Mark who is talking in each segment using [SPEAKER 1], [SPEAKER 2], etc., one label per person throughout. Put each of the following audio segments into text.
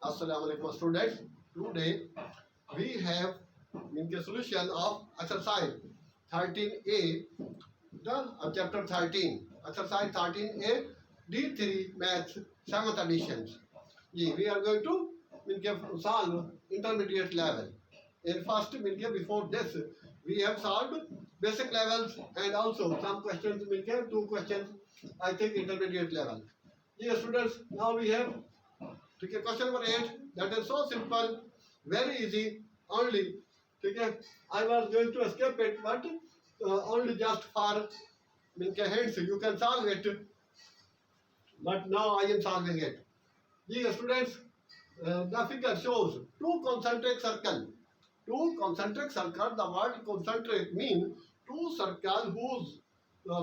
[SPEAKER 1] Assalamualaikum students. Today we have the solution of exercise 13A, the chapter 13, exercise 13A, D3 Maths 7th editions. We are going to solve intermediate level. In first, before this, we have solved basic levels and also some questions, two questions, I think intermediate level. Yes, students, now we have question number 8. That is so simple, very easy, only. I was going to escape it, but only just for hints, you can solve it. But now I am solving it. Yes, students, the figure shows two concentric circles. Two concentric circles, the word concentric means two circles whose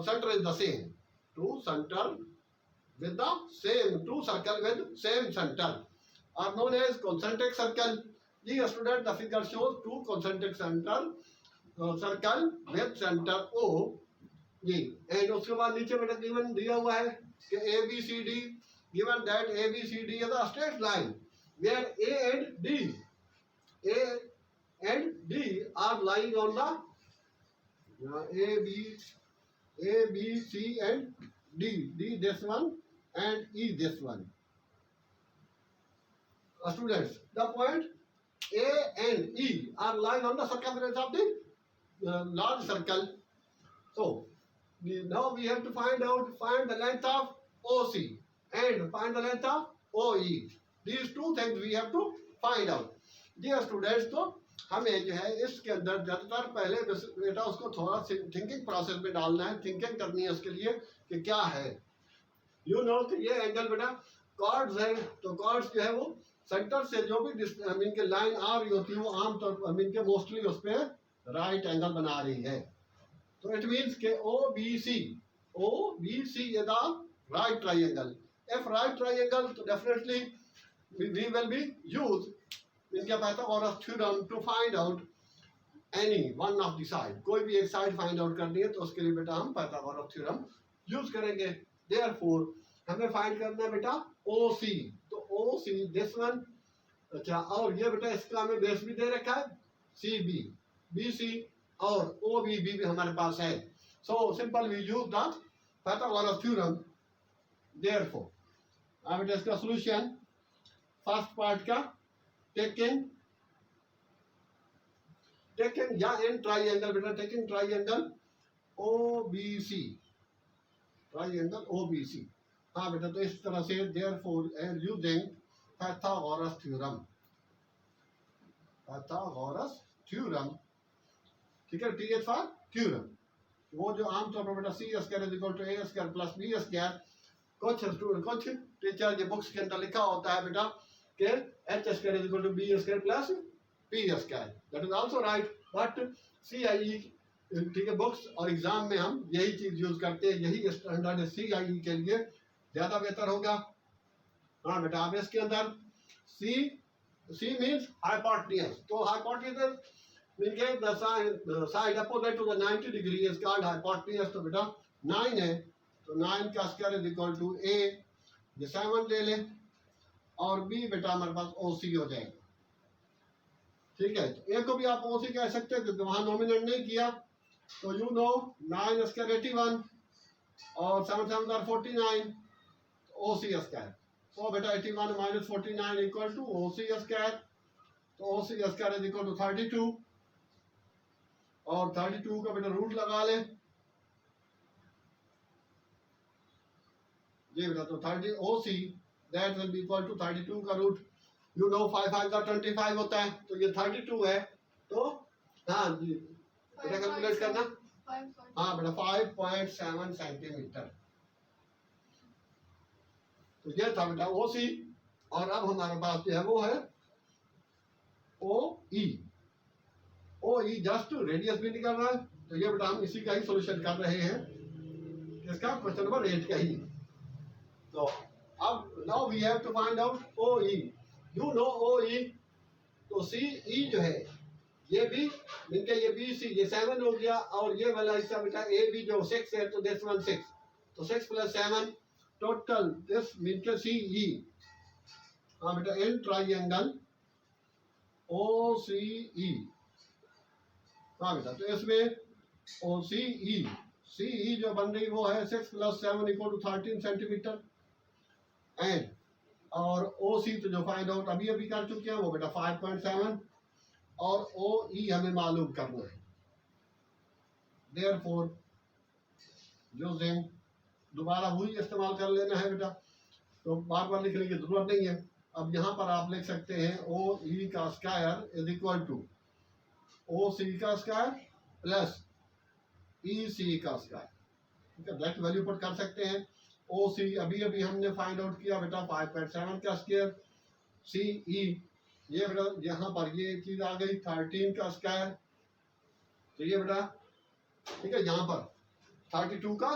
[SPEAKER 1] center is the same. Two center with the same, two circle with same center are known as concentric circle. Dear student, the figure shows two concentric circle with center O. And उसके बाद नीचे बेटा given दिया हुआ है कि ABCD, given that ABCD is a straight line where A and D are lying on the A, B, C and D this one and E this one. Students, the point A and E are lying on the circumference of the large circle. So now we have to find the length of OC and find the length of OE. These two things we have to find out. Dear students, तो हमें जो है इसके अंदर ज़्यादातर पहले बेटा उसको थोड़ा थिंकिंग प्रोसेस में डालना है, थिंकिंग करनी है उसके लिए कि क्या है. यू नो कि ये एंगल बेटा कॉर्ड्स है, तो कॉर्ड्स जो है वो सेंटर से जो भी के लाइन आ रही होती है वो आमतौर पर के मोस्टली उस पर राइट एंगल बना रही है. तो इट मीन्स के OBC is a right triangle. If right triangle, तो definitely we will be use Pythagoras theorem to find out any one of the side. कोई भी एक साइड फाइंड आउट करनी है तो उसके लिए बेटा हम Pythagoras theorem यूज करेंगे. Therefore हमें फाइंड करना है बेटा OC. तो OC दिस वन. अच्छा, और ये बेटा इसका हमें बेस भी दे रखा है CB, BC और OBB भी हमारे पास है. So simple we use that Pythagoras theorem. Therefore अब बेटा इसका सॉल्यूशन फर्स्ट पार्ट का taking या इन ट्राइंगल बेटा taking triangle OBC, triangle OBC. हाँ बेटा, तो इस तरह से therefore and using Pythagoras theorem, ठीक है, TH फॉर थ्योरम. वो जो आमतौर पर बेटा C square is equal to A square plus B square कुछ टीचर के बुक्स के अंदर लिखा होता है बेटा कि H square is equal to B square plus P square. That is also right, but CIE ठीक है बुक्स और एग्जाम में हम यही चीज यूज करते हैं, यही स्टैंडर्ड CIE के लिए ज्यादा बेहतर होगा. हाँ बेटा, आप इसके अंदर C मीन्स हाइपोटेन्यूज. तो hypotenuse mean the side opposite to the 90 degree is called hypotenuse. तो बेटा 9 है, तो 9 का square is equal to A, ये 7 ले लें और B बेटा हमारे पास OC हो जाएगा. ठीक है, तो A को भी आप OC कह सकते हैं क्योंकि वहां नॉमिनेट नहीं किया. तो यू नो 9 स्क्वायर 81 और 7 7 49, OC स्क्वायर. तो बेटा 81 minus 49 equal to OC square. तो OC square is equal to 32 और 32 का बेटा रूट लगा ले जी बेटा. तो 30 OC that will be equal to 32 का रूट. यू नो 5 5 का 25 होता है, तो ये 32 है. तो हाँ जी बेटा कैलकुलेट करना. हाँ बेटा 5.7 सेंटीमीटर. तो ये था बेटा OC. और अब हमारे पास जो है वो है OE जस्ट रेडियस भी निकल रहा है. तो ये बेटा हम इसी का ही सॉल्यूशन कर रहे हैं, इसका क्वेश्चन नंबर 8 का ही. तो अब now we have to find out OE. You know OE. तो CE जो है ये भी इनके ये BC ये 7 हो गया और ये वाला हिस्सा बेटा AB जो 6 है, तो दिस वन 6. तो 6 + 7 टोटल दिस मीन के CE हाँ बेटा, इन ट्राइंगल OCE। हाँ बेटा, तो इसमें CE जो बन रही वो है 6 + 7 = 13 सेंटीमीटर। एंड और OC तो जो फाइंड आउट अभी अभी कर चुके हैं वो बेटा 5.7, और OE हमें मालूम करना है। देयरफॉर यूजिंग, दोबारा वही इस्तेमाल कर लेना है बेटा, तो बार बार लिखने की जरूरत नहीं है। अब यहाँ पर आप लिख सकते हैं OE का square is equal to OC का स्क्वायर प्लस EC का स्क्वायर। ठीक है, डायरेक्ट वैल्यू पुट कर सकते हैं। OC अभी अभी हमने फाइंड आउट किया बेटा 5.7 का स्क्वायर। CE ये बेटा यहाँ पर ये चीज आ गई 13 का स्क्वायर। तो ये बेटा ठीक है, यहाँ पर 32 का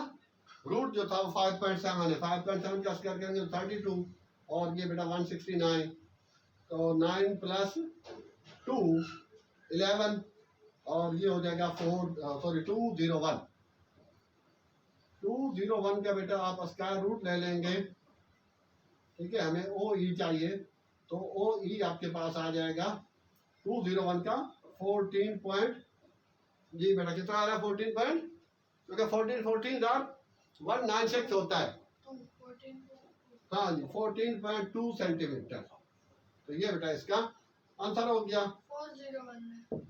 [SPEAKER 1] रूट जो था वो 5.7 है, 5.7 का स्क्वायर करेंगे 32, और ये बेटा 169, तो 9 + 2 11, और ये हो जाएगा 201। 201 का बेटा आप स्क्वायर रूट ले लेंगे। ठीक है, हमें OE चाहिए, तो OE आपके पास आ जाएगा 201 का 14 पॉइंट, जी बेटा कितना आ रहा है 14 पॉइंट, क्योंकि 196 होता है। हाँ जी, 14.2 सेंटीमीटर। तो ये बेटा इसका आंसर हो गया।
[SPEAKER 2] 401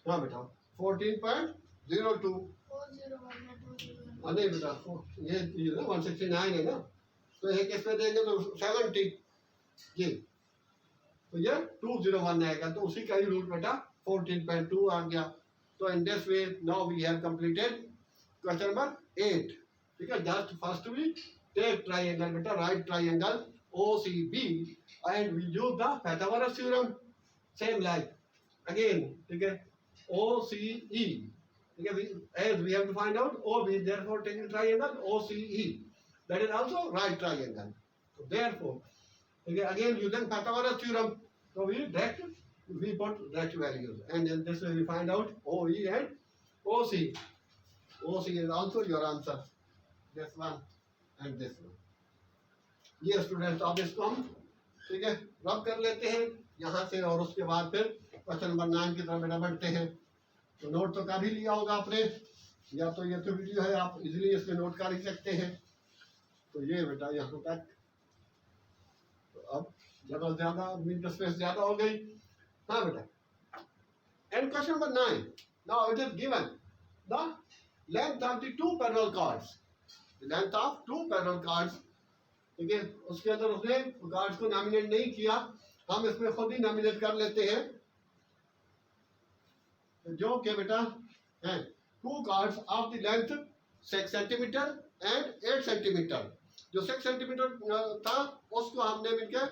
[SPEAKER 1] हाँ बेटा 14.02। नहीं बेटा ये 169 है ना, तो एक इस पे देंगे तो 70 जी, तो ये 201 आएगा, तो उसी का ही रूट बेटा 14.2 आ गया। तो in this way now we have completed question number 8। ठीक है, just first we take triangle बेटा, right triangle OCB and we use the Pythagoras theorem, same like again. ठीक है, OCE, ठीक है, as we have to find out OB, therefore taking triangle OCE, that is also right triangle. So therefore, okay, again using Pythagoras theorem, so we put direct values, and then this way we find out OE and OC. OC is also your answer, this one and this one. ये students अब इसको हम ठीक है रब कर लेते हैं यहाँ से, और उसके बाद फिर क्वेश्चन नंबर 9 की तरफ बेटा बढ़ते हैं। तो नोट तो कर ही लिया होगा आपने, या तो ये तो वीडियो है आप इजीली इसमें नोट कर ही सकते हैं। तो ये बेटा यहाँ तक, तो अब जगह ज्यादा मिनट स्पेस ज्यादा हो गई। हाँ बेटा, and question number 9, now it is given the length of the two parallel chords, length of two parallel chords. ठीक है, उसके अंदर उसने कार्ड्स को नॉमिनेट नहीं किया, हम इसमें खुद ही नॉमिनेट कर लेते हैं, जो कि बेटा है to cards of the length 6 centimetre and 8 centimetre. जो 6 सेंटीमीटर था उसको हमने मिलकर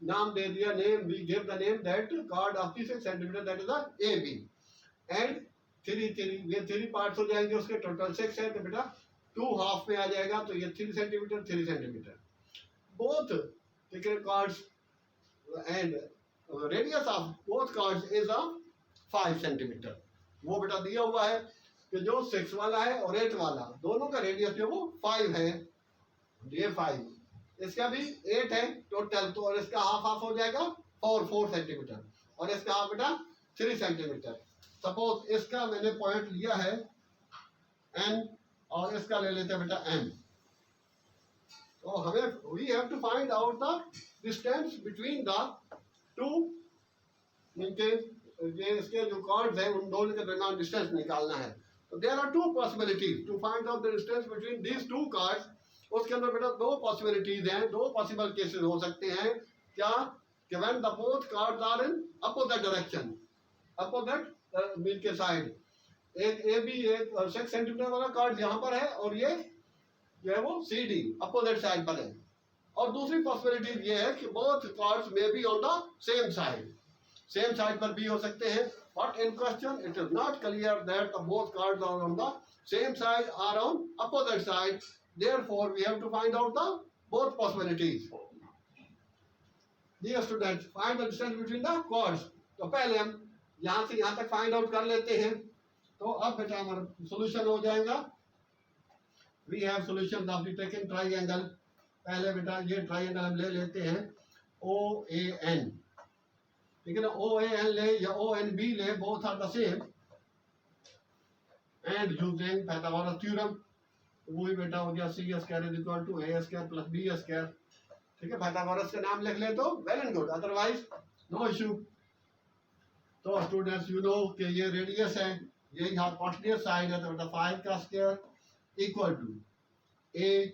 [SPEAKER 1] नाम दे दिया, name we give the name that chord of the 6 centimetre, that is the AB। And 3 parts हो जाएंगे, उसके टोटल 6 है, तो बेटा 2 हाफ में आ जाएगा, तो ये 3 सेंटीमीटर 3 सेंटीमीटर बोथ। ठीक है, cards and radius of both cards is of 5 centimetre. वो बेटा दिया हुआ है कि जो 6 वाला है और 8 वाला दोनों का रेडियस जो वो 5 है, ये 5, इसका भी 8 है टोटल, तो और इसका हाफ हाफ हो जाएगा 4 सेंटीमीटर, और इसका हाफ बेटा 3 सेंटीमीटर। सपोज इसका मैंने पॉइंट लिया है N, और इसका ले लेते हैं बेटा M। तो हमें we have to find out the distance between the two, इसके जो कार्ड्स हैं उन दोनों के दरमियान डिस्टेंस निकालना है। तो there are 2 possibilities to find out the distance between these 2 chords. उसके अंदर बेटा 2 पॉसिबिलिटीज हैं, 2 पॉसिबल केसेस हो सकते हैं। क्या कि when the both cards are in opposite direction, opposite मिल के साइड, एक AB एक 6 सेंटीमीटर वाला कार्ड यहाँ पर है, और ये जो है वो CD अपोजिट साइड पर है। और दूसरी पॉसिबिलिटी ये है कि both chords may be on the same side, same side पर भी हो सकते हैं, but in question it is not clear that the both cards are on the same side or on opposite side, therefore we have to find out the both possibilities. Dear students, find the distance between the chords. तो पहले हम यहाँ से यहाँ तक find out कर लेते हैं। तो अब बेटा हमारा सॉल्यूशन हो जाएगा। We have solution of the taken triangle पहले बेटा ये ट्राइंगल हम ले लेते हैं OAN, ठीक है ना। OAN ले या ONB ले, both are the same, and using Pythagoras theorem, वही बेटा हो गया C square is equal to A square plus B square, ठीक है। पाइथागोरस के नाम लिख ले तो well and good, otherwise no issue. तो स्टूडेंट्स यू नो कि ये रेडियस है, ये यहाँ कॉन्टिन्यूस साइड है, तो बेटा 5 का स्क्वायर इक्वल टू ए,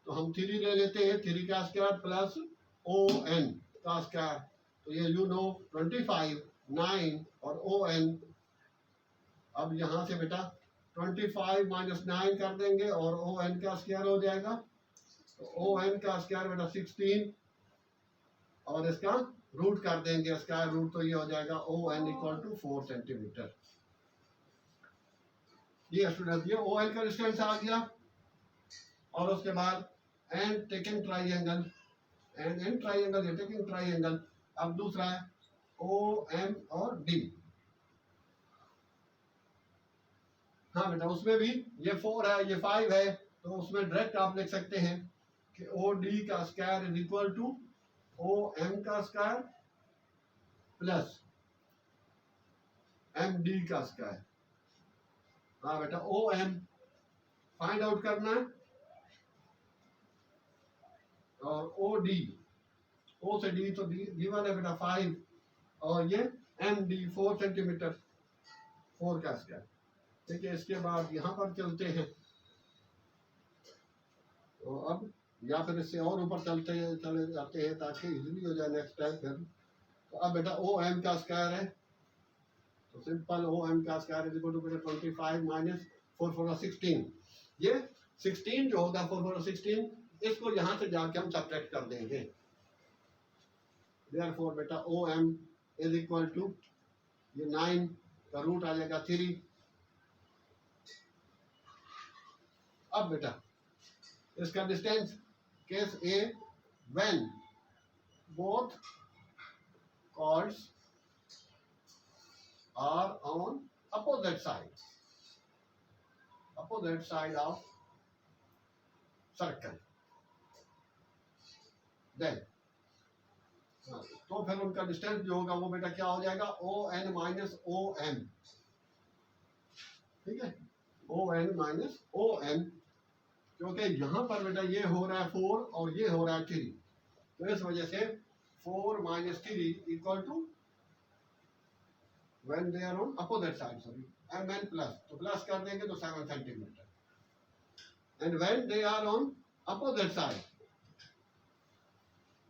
[SPEAKER 1] तो हम 3 ले लेते हैं, 3 का स्क्वायर प्लस ON का स्क्वायर, तो ये यू नो 25 9 और ON। अब यहाँ से बेटा 25 माइनस 9 कर देंगे और ON का स्क्वायर हो जाएगा, तो ON का स्क्वायर बेटा 16 और इसका रूट कर देंगे, स्क्वायर रूट, तो ये हो जाएगा ON इक्वल टू 4 सेंटीमीटर। ये स्टूडेंट ये ON का डिस्टेंस आ गया। और उसके बाद and taking triangle, and in triangle ये टेकिंग ट्राइंगल। अब दूसरा है OM और D। हाँ बेटा उसमें भी ये 4 है, ये 5 है, तो उसमें डायरेक्ट आप लिख सकते हैं कि OD का square is equal to OM का स्क्वायर प्लस MD का स्क्वायर। हाँ बेटा OM फाइंड आउट करना है, और OD, O से D तो गिवन है बेटा 5, और ये MD 4 सेंटीमीटर, 4 का स्क्वायर, ठीक है। इसके बाद यहाँ पर चलते हैं, तो अब या फिर इससे और ऊपर चले जाते हैं ताकि इजीली हो जाए नेक्स्ट टाइम फिर। तो अब बेटा OM का स्क्वायर है, तो सिंपल OM का स्क्वायर इज इक्वल टू बेटा 25 माइनस 4 4 16, ये 16 जो होगा 4 4 16, इसको यहाँ से जाके हम सब्ट्रैक्ट कर देंगे। देयरफॉर बेटा OM इज इक्वल टू ये 9 का रूट आ जाएगा 3। अब बेटा इसका distance case A, when both chords are on opposite side of circle, then तो फिर उनका डिस्टेंस जो होगा वो बेटा क्या हो जाएगा ON माइनस OM, ठीक है, ON माइनस OM, क्योंकि यहाँ पर बेटा ये हो रहा है 4 और ये हो रहा है 3, तो इस वजह से 4 minus 3 equal to when they are on opposite side, sorry MN plus, तो प्लस कर देंगे तो 7 centimetre, and when they are on opposite side,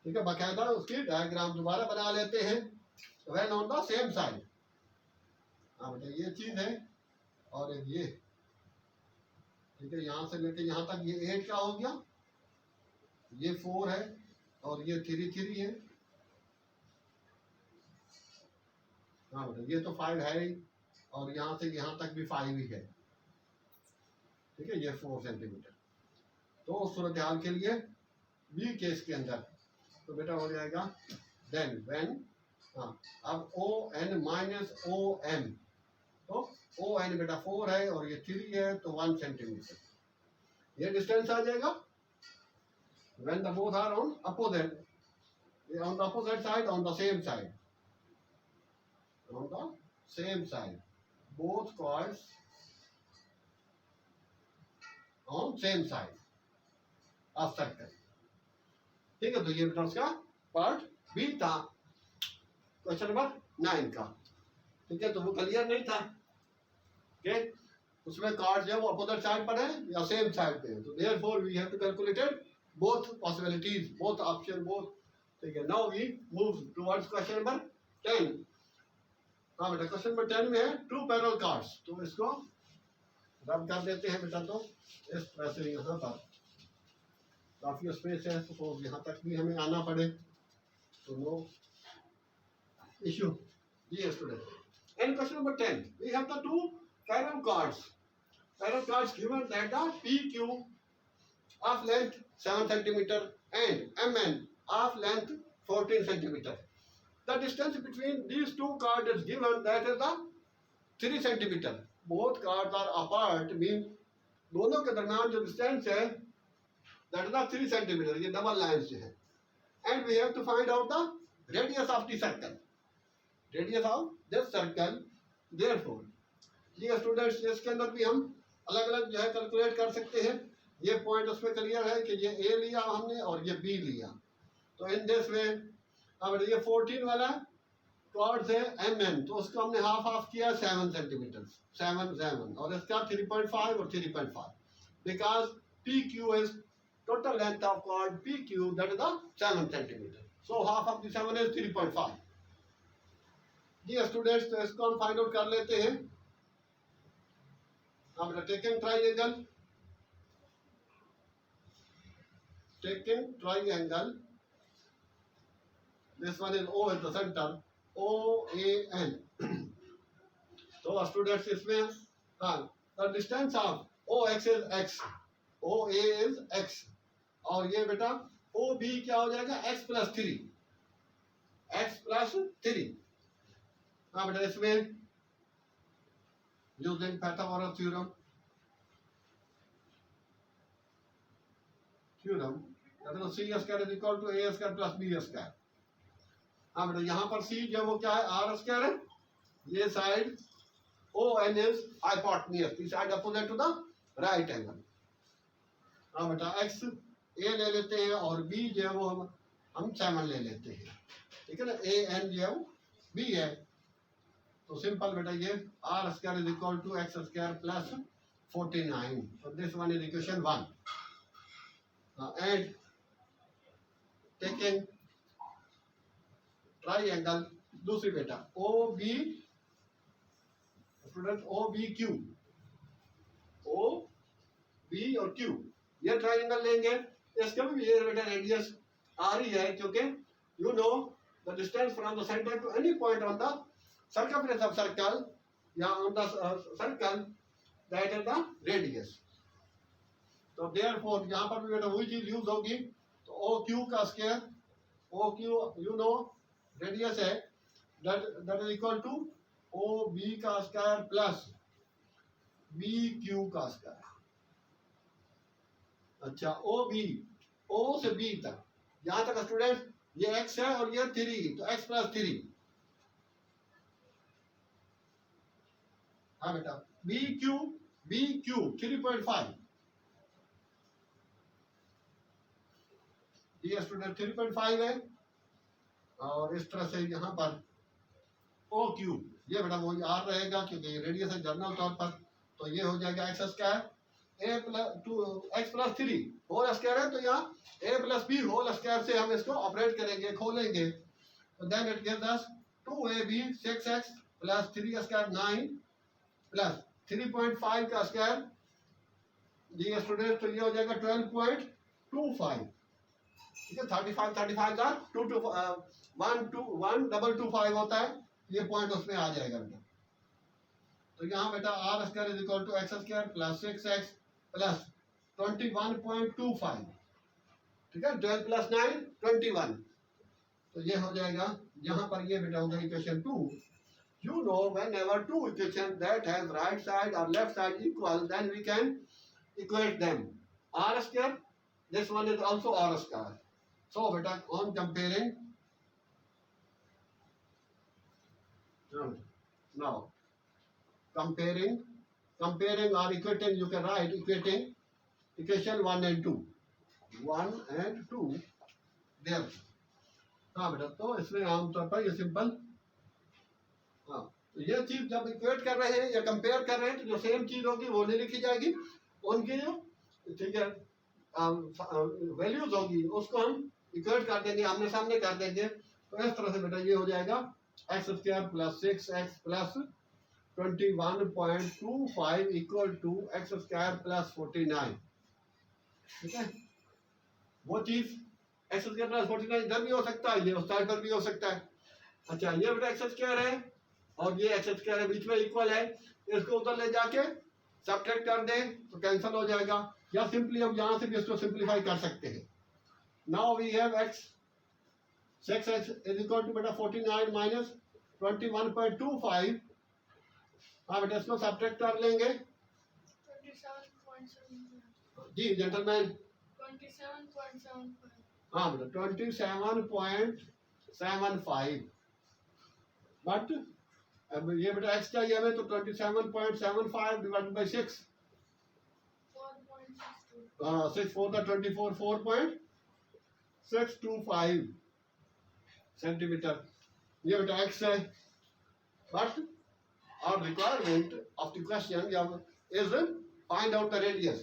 [SPEAKER 1] ठीक है। बाकायदा उसकी डायग्राम दोबारा बना लेते हैं, when on the same side. हाँ बेटा ये चीज है, और एक ये, ठीक है, यहाँ से लेके यहाँ तक ये 8 का हो गया, ये 4 है और ये 3 है। हाँ बेटा ये तो 5 है ही, और यहाँ से यहाँ तक भी 5 ही है, ठीक है, ये 4 सेंटीमीटर। तो उस सूरत हाल के लिए बी केस के अंदर तो बेटा हो जाएगा देन व्हेन, हाँ अब ON माइनस OM, तो ON बेटा 4 है और ये 3 है, तो 1 सेंटीमीटर ये डिस्टेंस आ जाएगा। When the both are on opposite side, on the same side, both chords on same side of circle, ठीक है। तो ये बेटा उसका पार्ट बी था, क्वेश्चन नंबर 9 का, ठीक है। तो वो क्लियर नहीं था कि उसमें कार्ड जो है वो अपोजिट साइड पर है या सेम साइड पे है, तो therefore we have to calculated both possibilities, both option, both, ठीक है। Now we move towards question number 10। हाँ बेटा क्वेश्चन नंबर 10 में है 2 पैरेलल कार्ड्स, तो इसको रब कर देते हैं बेटा, तो इस तरह से यहाँ पर काफी स्पेस है, सपोज यहाँ तक भी हमें आना पड़े तो नो इशू। ये student in question number 10 we have the 2 parallel cards given that the PQ of length 7 centimeter and MN of length 14 centimeter. The distance between these 2 cards is given, that is the 3 centimeter. Both cards are apart, means दोनों के दरमियान जो distance है that is the 3 centimetre, ये double line से है. And we have to find out the radius of the circle, radius of this circle. Therefore ये students, इसके अंदर भी हम अलग अलग जो है कैलकुलेट कर सकते हैं. ये पॉइंट उसमें क्लियर है कि ये ए लिया हमने और ये बी लिया. तो इन दिस वे अब ये 14 वाला कॉर्ड है एम एन, तो उसको हमने हाफ हाफ किया 7 सेंटीमीटर, 7 और इसका 3.5 और 3.5 because P Q is total length of chord P Q that is the 7 centimetre. So half of the 7 is 3.5. जी स्टूडेंट्स, तो इसको हम फाइंड आउट कर लेते हैं. हम taking triangle, this one is O at the center, OAN. तो students इसमें the distance of OX is X, OA is X, और ये बेटा OB क्या हो जाएगा X plus 3, X plus 3. हाँ बेटा, इसमें using Pythagoras theorem that is C square is equal to A square plus B square. हाँ बेटा, यहाँ पर C जो वो क्या है R square है. ये side ON is hypotenuse, the side opposite to the right angle. हाँ बेटा, X A ले लेते हैं और B जो है वो हम 7 ले लेते हैं. ठीक है ना, AN जो है वो B है. तो सिंपल बेटा, ये R square is equal to X square plus 49. So this one is equation 1. And taking triangle दूसरी बेटा OB, स्टूडेंट OBQ, OB और Q, ये ट्राइंगल लेंगे. इसका भी ये बेटा रेडियस आ रही है, क्योंकि you know the distance from the centre to any point on the circumference of circle या on the circle, that is the radius. तो therefore यहाँ पर भी बेटा वही चीज यूज होगी. तो OQ का square, OQ you know radius है, that is equal to OB का स्क्वायर प्लस BQ का स्क्वायर. अच्छा, OB, O से B तक, यहाँ तक स्टूडेंट ये X है और ये 3, तो X plus 3. हाँ बेटा, BQ 3.5. ये स्टूडेंट 3.5 है. और इस तरह से यहाँ पर OQ, ये बेटा वो R रहेगा क्योंकि रेडियस है जनरल तौर पर. तो ये हो जाएगा X square A plus 2X plus 3 whole square है. तो यहाँ A plus B whole square से हम इसको ऑपरेट करेंगे, खोलेंगे. तो then it gives us 2AB 6X plus 3 square 9 plus 3.5 का स्क्वायर. जी स्टूडेंट, तो ये हो जाएगा 12.25. ठीक है, 35 का 1.225 होता है. ये पॉइंट उसमें आ जाएगा बेटा. तो यहाँ बेटा R square is equal to X square plus 6X plus 21.25. ठीक है, 12 प्लस 9 21. तो ये हो जाएगा, यहाँ पर ये बेटा होगा equation 2. You know, whenever two equations that has right side or left side equal, then we can equate them. R square, this one is also R square. So beta, on comparing, now comparing or equating, you can write equating equation 1 and 2. 1 and 2 there. हाँ बेटा, तो इसमें आमतौर पर ये simple. हाँ, तो ये चीज जब इक्वेट कर रहे हैं या कंपेयर कर रहे हैं, तो जो सेम चीज होगी वो नहीं लिखी जाएगी. उनकी जो ठीक है वैल्यूज होगी उसको हम इक्वेट कर देंगे, आमने सामने कर देंगे. तो इस तरह से बेटा ये हो जाएगा X square plus 6X plus 21.25 equal to X square plus 49. ठीक है, वो चीज X स्क्वायर प्लस 49 इधर भी हो सकता है, ये उस साइड पर भी हो सकता है. अच्छा, ये बेटा X स्क्वायर है और ये X स्क्वायर है, बीच में इक्वल है. इसको उधर ले जाके सब्ट्रैक्ट कर दें तो कैंसिल हो जाएगा, या सिंपली हम यहाँ से भी इसको सिंप्लीफाई कर सकते हैं. Now we have X 6X is equal to बेटा 49 माइनस 21.25. हाँ बेटा, इसको सब्ट्रैक्ट कर लेंगे.
[SPEAKER 2] 27.7
[SPEAKER 1] जी जेंटलमैन,
[SPEAKER 2] 27.75.
[SPEAKER 1] हाँ बेटा 27.75, बट अब ये बेटा x चाहिए हमें, तो 27.75 डिवाइडेड बाई 6,
[SPEAKER 2] 4.62.
[SPEAKER 1] 6 4 का 24, 4.625 सेंटीमीटर, ये बेटा x है। But our requirement of the question is find out the radius.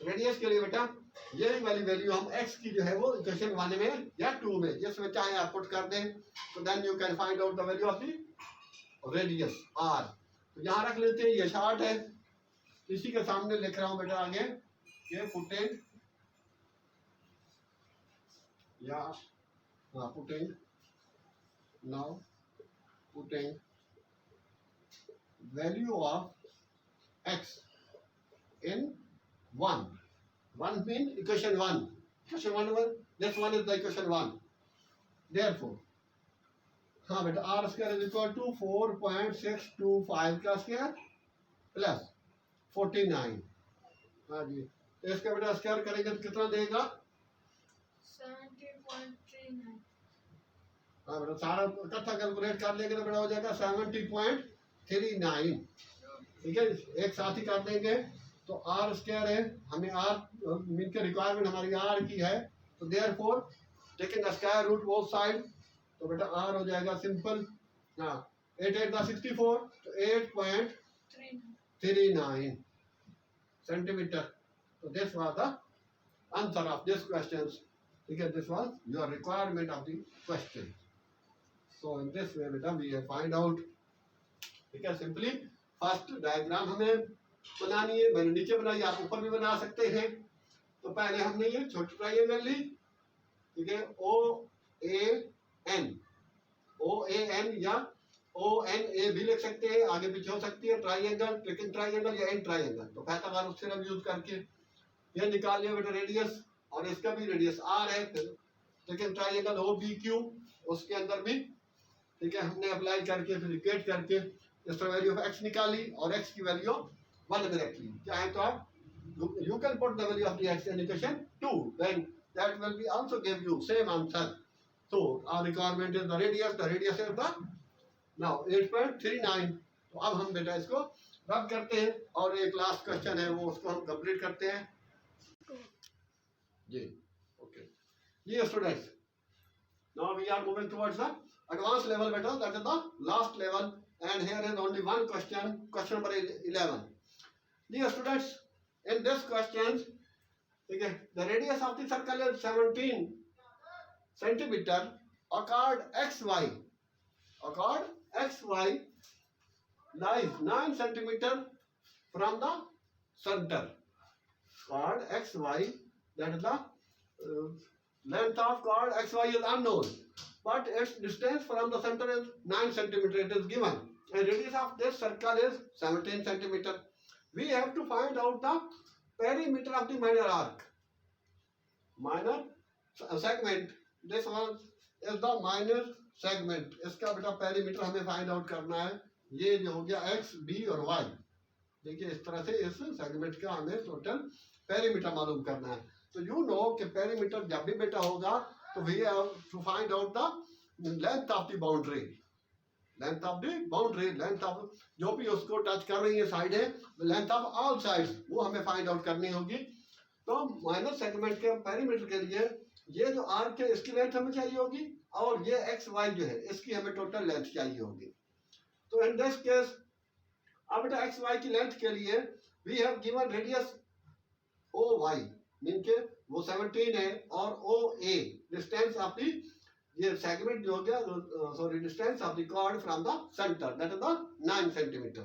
[SPEAKER 1] Radius के लिए बेटा ये वाली वैल्यू हम x की जो है वो इक्वेशन 1 में या 2 में जिसमें चाहे आप पुट कर दें, तो then you can find out the value of the radius r। तो यहाँ रख लेते हैं, ये शार्ट है, इसी के सामने लिख रहा हूँ बेटा आगे, ये पुटिंग या putting now putting value of x in 1 mean equation 1, this one is the equation 1, therefore हाँ बेटा r square is equal to 4.625 का स्क्वायर प्लस 49, हाँ जी, इसका बेटा स्क्वायर करेंगे तो कितना देगा,
[SPEAKER 2] 70.39.
[SPEAKER 1] हाँ बेटा सारा इकट्ठा कैलकुलेट कर लेंगे तो बेटा हो जाएगा 70.39, ठीक है, एक साथ ही कर देंगे। तो आर स्क्वायर है, हमें आर मीन के रिक्वायरमेंट हमारी आर की है, तो therefore taking square root both side, तो बेटा आर हो जाएगा सिंपल, हाँ 8 8 का 64, तो 8.39 सेंटीमीटर। तो this was the answer of this question, ठीक है, this was your requirement of the question. So in this वे बेटा वी फाइंड आउट, ठीक है, सिंपली फर्स्ट डायग्राम हमें बनानी है, मैंने नीचे बनाई, आप ऊपर भी बना सकते हैं। तो पहले हमने ये छोटी ट्राइंगल ली, ठीक है, ओ ए एन या ओ एन ए भी लिख सकते हैं, आगे पीछे हो सकती है, ट्राइंगल, ट्रिकिंग ट्राइंगल या एन ट्राइंगल। तो पाइथागोरस थ्योरम यूज करके ये निकाल लिया बेटा रेडियस, और इसका भी रेडियस आर है, taking triangle O B Q, उसके अंदर भी, ठीक है, हमने अप्लाई करके फिर इक्वेट करके इसका वैल्यू ऑफ x निकाली और x की वैल्यू 1 में रखी। चाहे तो आप you can put the value of the x in equation 2, then that will be also give you same answer. So our requirement is the radius is the now 8.39। तो अब हम बेटा इसको रब करते हैं और एक लास्ट क्वेश्चन है वो उसको हम कंप्लीट करते हैं जी। ओके जी students, now we are moving towards the advanced level beta, that is the last level, and here is only one question, question number 11। Dear students, in this question, okay, the radius of the circle is 17 centimeter, chord xy lies 9 centimeter from the center, chord xy, that is the length of chord xy is unknown, but its distance from the center is 9 centimeter, it is given, and radius of this circle is 17 centimeter. We have to find out the perimeter of the minor arc, minor segment, this one is the minor segment, इसका बेटा perimeter हमें find out करना है। ये जो हो गया x, b और y, देखिए इस तरह से इस सेगमेंट का हमें टोटल पेरीमीटर मालूम करना है। तो यू नो कि पेरीमीटर जब भी बेटा होगा तो we have to find out the length of the boundary, length of जो भी उसको टच कर रही है साइड है, लेंथ ऑफ ऑल साइड्स वो हमें फाइंड आउट करनी होगी। तो माइनर सेगमेंट के पेरीमीटर के लिए ये जो आर्क है इसकी लेंथ हमें चाहिए होगी, और ये एक्स वाई जो है इसकी हमें टोटल लेंथ चाहिए होगी। तो इन दिस केस अब बेटा एक्स वाई की लेंथ के लिए we have given radius O Y, mean के वो 17 है, और O A distance of the ये सेगमेंट जो हो गया, sorry distance of the chord from the centre, that is the 9 centimetre.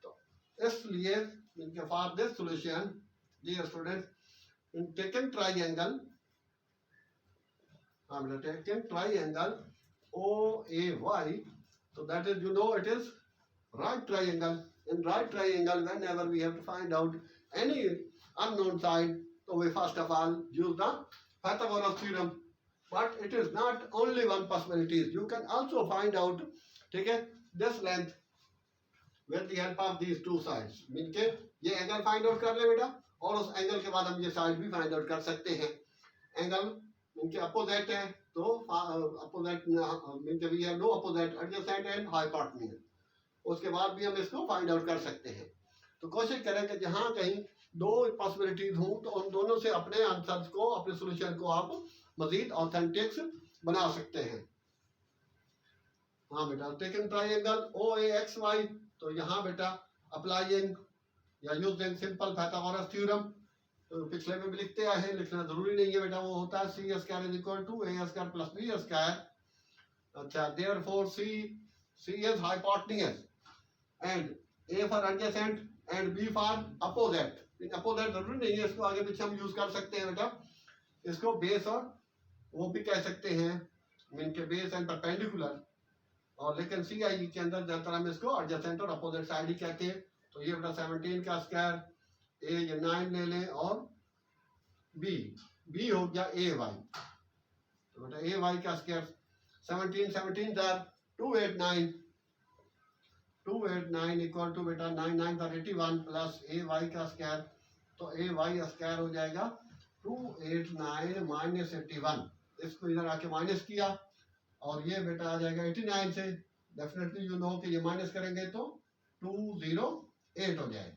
[SPEAKER 1] तो इसलिए इनके for this solution dear students, in taken triangle, हम taken triangle O A Y, so that is, you know, it is right triangle. In right triangle, whenever we have to find out any unknown side, so we first of all use the Pythagoras theorem. But it is not only one possibility. You can also find out, ठीक है, this length with the help of these two sides. Mean के ये angle find out कर ले बेटा, और उस angle के बाद हम ये साइड भी फाइंड आउट कर सकते हैं। एंगल इनके अपोजिट है, तो opposite mean we have no opposite, adjacent and hypotenuse. उसके बाद भी हम इसको फाइंड आउट कर सकते हैं। तो कोशिश करें कि जहां कहीं दो पॉसिबिलिटीज हों तो उन दोनों से अपने आंसर्स को, अपने सॉल्यूशन को आप मजीद ऑथेंटिक्स बना सकते हैं। हाँ बेटा, टेकन ट्राइंगल ओ ए एक्स वाई, तो यहाँ बेटा अप्लाइंग या यूजिंग सिंपल पाइथागोरस थ्योरम, तो पिछले में भी लिखते आए हैं, लिखना जरूरी नहीं है बेटा। वो होता है C square is equal to A square plus B square. अच्छा, therefore C is hypotenuse and A for adjacent and B for opposite. Opposite जरूरी नहीं है, इसको आगे पीछे हम यूज कर सकते हैं बेटा। इसको बेस और वो भी कह सकते हैं, मीन के बेस एंड परपेंडिकुलर, और लेकिन सी आई के अंदर ज्यादातर हम इसको एडजेसेंट और अपोजिट साइड ही कहते हैं। तो ये बेटा 17 का स्क्वायर, ए ये 9 ले लें, और बी हो गया ए वाई, तो बेटा ए वाई का स्क्वायर 17 289 इक्वल टू बेटा 9 9 81 प्लस ए वाई का स्क्वायर, तो ए वाई स्क्वायर हो जाएगा 289 माइनस 81। इसको इधर आके माइनस किया और ये बेटा आ जाएगा 89 से। डेफिनेटली यू नो कि ये माइनस करेंगे तो 208 हो जाएगा।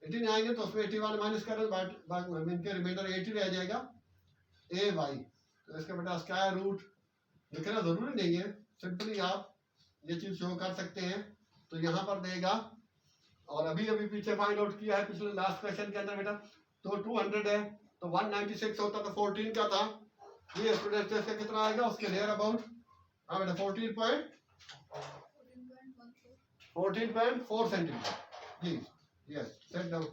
[SPEAKER 1] 89 है तो उसमें 81 माइनस करें, इनके रिमाइंडर 80 रह जाएगा ए वाई। तो इसका बेटा स्क्वायर रूट लिखना जरूरी नहीं है, सिंपली आप ये चीज शो कर सकते हैं। तो यहाँ पर देगा, और अभी अभी पीछे फाइंड आउट किया है पिछले लास्ट क्वेश्चन के अंदर बेटा, तो 200 है तो 196 होता तो 14 का था, ये स्टूडेंट से कितना आएगा उसके नियर अबाउट, हाँ बेटा 14.4 centimetre. Please yes set down.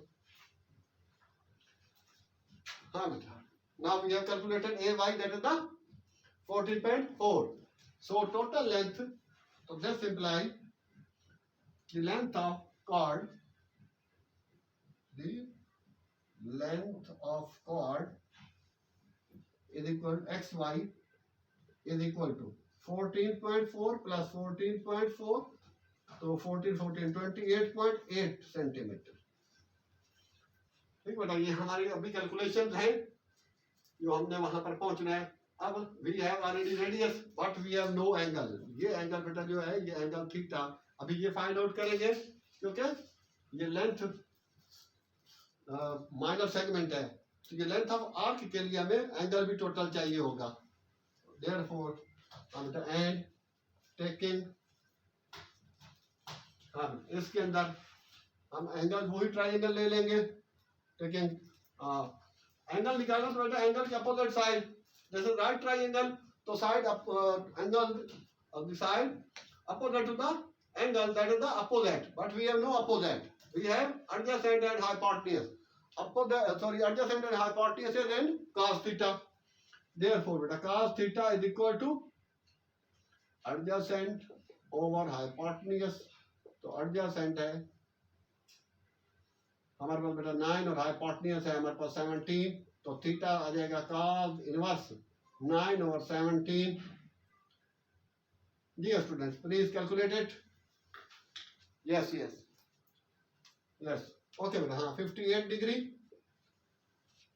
[SPEAKER 1] हाँ बेटा, now we have calculated A Y, that is the 14.4। So total length, तो this imply the length of chord is equal xy is equal to 14.4 plus 14.4, तो 28.8 centimetre. ठीक बेटा, ये हमारी अभी calculation है जो हमने वहां पर पहुंचना है। अब we have already radius but we have no angle. ये एंगल बेटा जो है, ये एंगल थीटा, अभी ये फाइंड आउट करेंगे क्योंकि ये लेंथ माइनर सेगमेंट है, तो ये लेंथ ऑफ आर्क के लिए हमें एंगल भी टोटल चाहिए होगा। देयरफॉर एंड टेकिंग, हम इसके अंदर हम एंगल वही ट्राइंगल ले लेंगे। टेकिंग एंगल निकालना तो बेटा एंगल के अपोजिट साइड, जैसे राइट ट्राइंगल तो side angle of the side opposite to the angle, that is the opposite, but we have no opposite, we have adjacent and hypotenuse. Adjacent and hypotenuse is in cos theta. Therefore beta cos theta is equal to adjacent over hypotenuse। तो adjacent है हमारे पास बेटा 9 और hypotenuse है हमारे पास 17, तो theta आ जाएगा cos inverse 9 over 17। Dear students, please calculate it. Yes. Okay, बेटा हाँ 58 degree.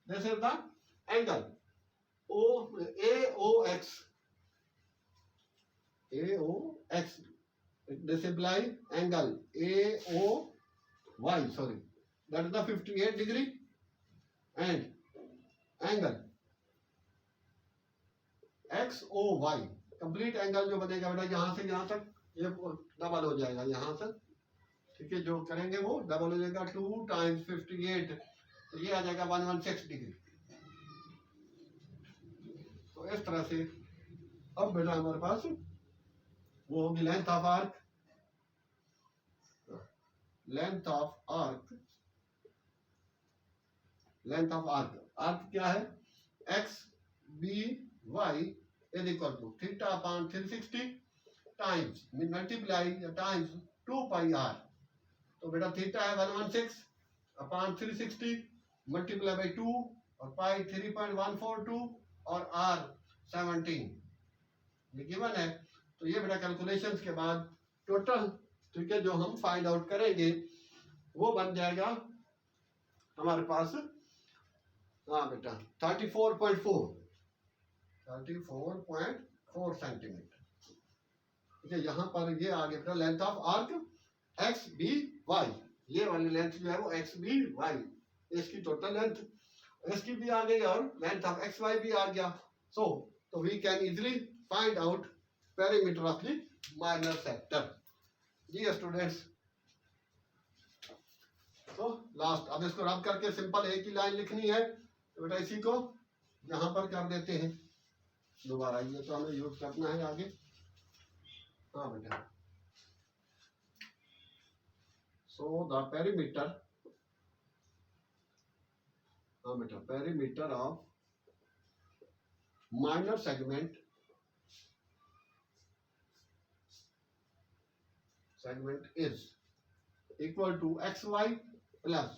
[SPEAKER 1] This is the angle AOX. This implies angle AOY. Sorry, that is the 58 degree, and angle XOY. Complete angle जो बनेगा बेटा यहाँ से यहाँ तक ये डबल हो जाएगा यहाँ से, ठीक है, जो करेंगे वो डबल हो जाएगा 2 times 58, तो ये आ जाएगा 116 डिग्री। तो इस तरह से अब बेटा हमारे पास वो होगी लेंथ ऑफ आर्क। आर्क क्या है, X B Y is equal to theta upon 360 times multiply times 2 pi r। तो बेटा थीटा है 116 upon 360 multiply by 2 और pi 3.142 और r 17 ये गिवन है। तो ये बेटा कैलकुलेशंस के बाद टोटल, ठीक है, जो हम फाइंड आउट करेंगे वो बन जाएगा हमारे पास, हाँ बेटा 34.4 सेंटीमीटर। ठीक है, यहाँ पर ये आ गया बेटा length of arc X B Y, ये वाली लेंथ जो है वो एक्स बी वाई, इसकी टोटल लेंथ इसकी भी आ गई और लेंथ ऑफ एक्स वाई भी आ गया। सो तो we can easily find out perimeter of the minor sector. जी स्टूडेंट्स, तो लास्ट अब इसको रब करके सिंपल एक ही लाइन लिखनी है, तो बेटा इसी को यहाँ पर कर देते हैं दोबारा, ये तो हमें यूज करना है आगे। हाँ बेटा, सो द पेरीमीटर, हाँ बेटा perimeter of minor segment is equal to xy plus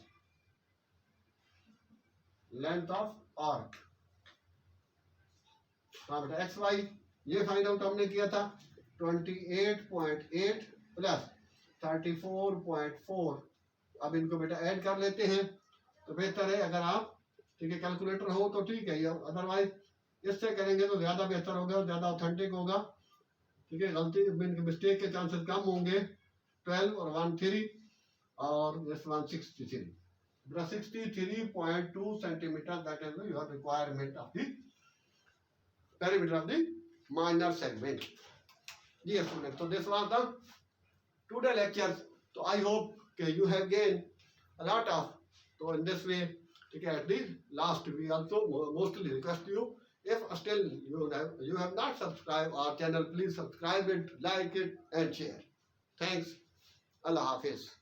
[SPEAKER 1] length of arc। हाँ बेटा xy ये फाइंड आउट हमने किया था 28.8 प्लस 34.4। अब इनको बेटा ऐड कर लेते हैं तो बेहतर है, अगर आप ठीक है कैलकुलेटर हो तो ठीक है, अदरवाइज इससे करेंगे तो ज़्यादा बेहतर होगा, ज़्यादा ऑथेंटिक होगा। ठीक है, गलती मिस्टेक के चांसेस कम होंगे। 12 और 1 3 और this one 63, 63.2 centimeter, that is your requirement of the perimeter of the minor segment। Dear students, so this was the today lectures, so I hope you have gained a lot of, so in this way, okay, at the last we also mostly request you, if still you have not subscribed our channel, please subscribe it, like it and share. Thanks. Allah Hafiz.